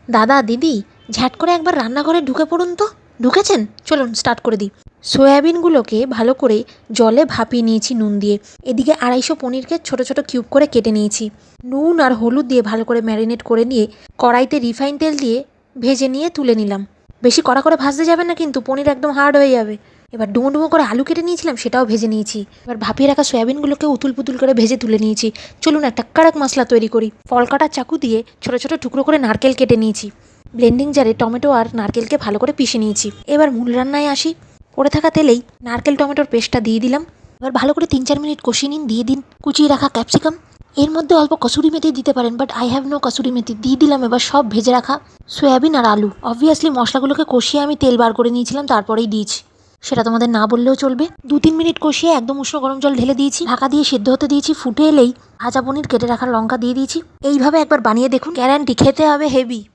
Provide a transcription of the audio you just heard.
দাদা দিদি, ঝ্যাট করে একবার রান্নাঘরে ঢুকে পড়ুন তো। ঢুকেছেন? চলুন স্টার্ট করে দিই। সয়াবিনগুলোকে ভালো করে জলে ভাপিয়ে নিয়েছি নুন দিয়ে। এদিকে 250 পনিরকে ছোট ছোট কিউব করে কেটে নিয়েছি। নুন আর হলুদ দিয়ে ভালো করে ম্যারিনেট করে নিয়ে কড়াইতে রিফাইন তেল দিয়ে ভেজে নিয়ে তুলে নিলাম। বেশি কড়া করে ভাজতে যাবেন না কিন্তু, পনির একদম হার্ড হয়ে যাবে। এবার ডুমো ডুমো করে আলু কেটে নিয়েছিলাম, সেটাও ভেজে নিয়েছি। এবার ভাপিয়ে রাখা সয়াবিনগুলোকে উতুল পুতুল করে ভেজে তুলে নিয়েছি। চলুন একটা কড়ক মশলা তৈরি করি। ফল কাটার চাকু দিয়ে ছোট ছোট টুকরো করে নারকেল কেটে নিয়েছি। ব্লেন্ডিং জারে টমেটো আর নারকেলকে ভালো করে পিষে নিয়েছি। এবার মূল রান্নায় আসি। পড়ে থাকা তেলেই নারকেল টমেটোর পেস্টটা দিয়ে দিলাম। এবার ভালো করে 3-4 মিনিট কষিয়ে নিন। দিয়ে দিন কুচিয়ে রাখা ক্যাপসিকাম। এর মধ্যে অল্প কসুরি মেথি দিতে পারেন, but I have no kasuri methi. দিয়ে দিলাম এবার সব ভেজে রাখা সয়াবিন আর আলু। অবভিয়াসলি মশলাগুলোকে কষিয়ে আমি তেল বার করে নিয়েছিলাম, তারপরেই দিয়েছি। সেটা তোমাদের না বললেও চলবে। 2-3 মিনিট কষিয়ে একদম উষ্ণ গরম জল ঢেলে দিয়েছি। ঢাকা দিয়ে সিদ্ধ হতে দিয়েছি। ফুটে এলেই ভাজা পনির, কেটে রাখা লঙ্কা দিয়ে দিয়েছি। এইভাবে একবার বানিয়ে দেখুন, গ্যারান্টি খেতে হবে হেভি।